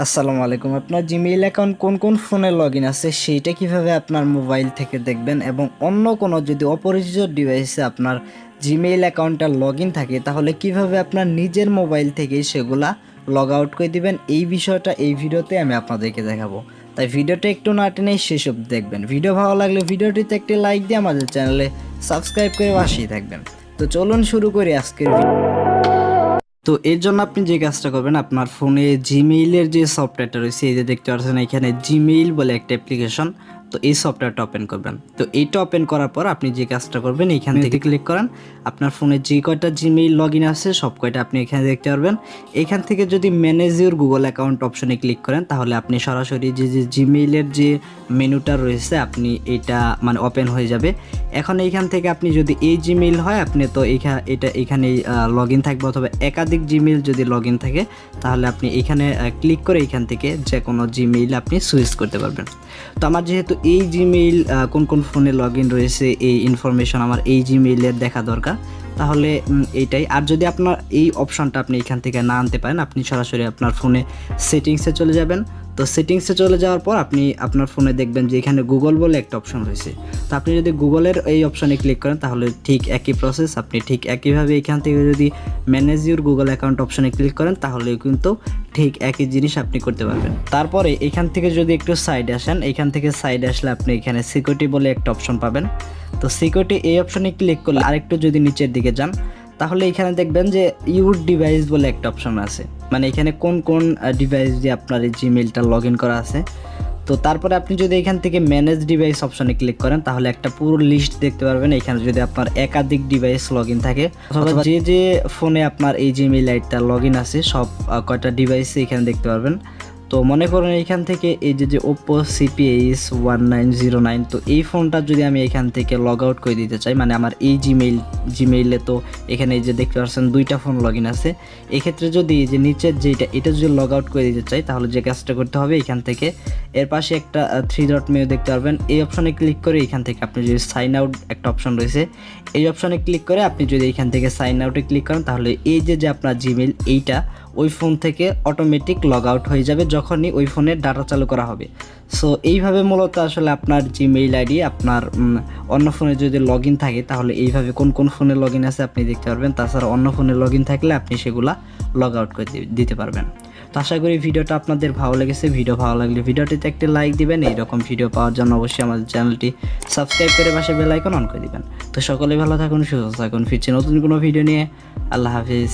আসসালামু আলাইকুম। আপনার জিমেইল অ্যাকাউন্ট কোন কোন ফোনে লগইন আছে সেইটা কিভাবে আপনার মোবাইল থেকে দেখবেন এবং অন্য কোনো যদি অপরিচিত ডিভাইসে আপনার জিমেইল অ্যাকাউন্টটা লগইন থাকে তাহলে কিভাবে আপনার নিজের মোবাইল থেকেই সেগুলা লগ আউট করে দিবেন, এই বিষয়টা এই ভিডিওতে আমি আপনাদেরকে দেখাবো। তাই ভিডিওটা একটু না টেনে শেষ অবধি দেখবেন। ভিডিও ভালো লাগলে ভিডিওটিতে একটি লাইক দিয়ে আমাদের চ্যানেলে সাবস্ক্রাইব করে পাশেই থাকবেন। তো চলুন শুরু করি আজকের ভিডিও। তো এর জন্য আপনি যে কাজটা করবেন, আপনার ফোনে জিমেইলের যে সফটওয়্যারটা রয়েছে, এই যে দেখতে পাচ্ছেন এখানে জিমেইল বলে একটা অ্যাপ্লিকেশন, তো এই সফটওয়্যারটা ওপেন করবেন। তো এইটা ওপেন করার পর আপনি যে কাজটা করবেন, এখান থেকে ক্লিক করেন। আপনার ফোনে যে কয়টা জিমেইল লগ ইন আছে সব কয়টা আপনি এখানে দেখতে পারবেন। এখান থেকে যদি ম্যানেজ ইউর গুগল অ্যাকাউন্ট অপশনে ক্লিক করেন তাহলে আপনি সরাসরি যে জিমেইলের যে মেনুটা রয়েছে আপনি এটা মানে ওপেন হয়ে যাবে। এখন এইখান থেকে আপনি যদি এই জিমেইল হয় আপনি তো এখানেই লগ ইন থাকবে, অথবা একাধিক জিমেইল যদি লগ ইন থাকে তাহলে আপনি এখানে ক্লিক করে এখান থেকে যে কোনো জিমেইল আপনি সুইচ করতে পারবেন। তো আমার যেহেতু এই জিমেইল কোন কোন ফোনে লগ ইন রয়েছে এই ইনফরমেশন আমার এই জিমেইলের দেখা দরকার, তাহলে এইটাই। আর যদি আপনার এই অপশনটা আপনি এখান থেকে না আনতে পারেন, আপনি সরাসরি আপনার ফোনে সেটিংসে চলে যাবেন। তো সেটিংসে চলে যাওয়ার পর আপনি আপনার ফোনে দেখবেন যে এখানে গুগল বলে একটা অপশন রয়েছে। তো আপনি যদি গুগলের এই অপশনে ক্লিক করেন তাহলে ঠিক একই প্রসেস, আপনি ঠিক একইভাবে এখান থেকে যদি ম্যানেজ ইউর গুগল অ্যাকাউন্ট অপশনে ক্লিক করেন তাহলে কিন্তু ঠিক একই জিনিস আপনি করতে পারবেন। তারপরে এখান থেকে যদি একটু সাইডে আসেন, এখান থেকে সাইডে আসলে আপনি এখানে সিকিউরিটি বলে একটা অপশন পাবেন। তো সিকিউরিটি এই অপশনে ক্লিক করলে আরেকটু যদি নিচের দিকে যান তাহলে এখানে দেখবেন যে ইউর ডিভাইস বলে একটা অপশন আছে, মানে এখানে কোন কোন ডিভাইস দিয়ে আপনার এই জিমেইলটা লগ ইন করা আছে। তো তারপরে আপনি যদি এখান থেকে ম্যানেজ ডিভাইস অপশনে ক্লিক করেন তাহলে একটা পুরো লিস্ট দেখতে পারবেন। এখানে যদি আপনার একাধিক ডিভাইস লগ ইন থাকে অথবা যে যে ফোনে আপনার এই জিমেইল আইডিটা লগ ইন আছে সব কয়টা ডিভাইসে এখানে দেখতে পারবেন। তো মনে করুন এখান থেকে এই যে ওপো সিপিএইচ 1909, তো এই ফোনটা যদি আমি এখান থেকে লগ আউট করে দিতে চাই, মানে আমার এই জিমেইলে তো এখানে এই যে দেখতে পাচ্ছেন দুইটা ফোন লগ ইন আছে, এক্ষেত্রে যদি এই যে নিচের এটা যদি লগ আউট করে দিতে চাই তাহলে যে কাজটা করতে হবে এখান থেকে এর পাশে একটা 3 ডট মেনু দেখতে পারবেন, এই অপশনে ক্লিক করে এখান থেকে আপনি যদি সাইন আউট একটা অপশন রয়েছে এই অপশনে ক্লিক করে আপনি যদি এখান থেকে সাইন আউটে ক্লিক করেন তাহলে এই যে আপনার জিমেইল এইটা ওই ফোন থেকে অটোমেটিক লগ আউট হয়ে যাবে যখনই ওই ফোনের ডাটা চালু করা হবে। সো এইভাবে মূলত আসলে আপনার জিমেইল আইডি আপনার অন্য ফোনে যদি লগ ইন থাকে তাহলে এইভাবে কোন কোন ফোনে লগ ইন আছে আপনি দেখতে পারবেন। তাছাড়া অন্য ফোনে লগ ইন থাকলে আপনি সেগুলা লগ আউট করে দিতে পারবেন। তো আশা করি ভিডিওটা আপনাদের ভালো লেগেছে। ভিডিও ভালো লাগলে ভিডিওটিতে একটি লাইক দিবেন। এইরকম ভিডিও পাওয়ার জন্য অবশ্যই আমাদের চ্যানেলটি সাবস্ক্রাইব করে পাশে বেল আইকন অন করে দিবেন। তো সকলে ভালো থাকুন, সুস্থ থাকুন, ফিরছি নতুন কোনো ভিডিও নিয়ে। আল্লাহ হাফিজ।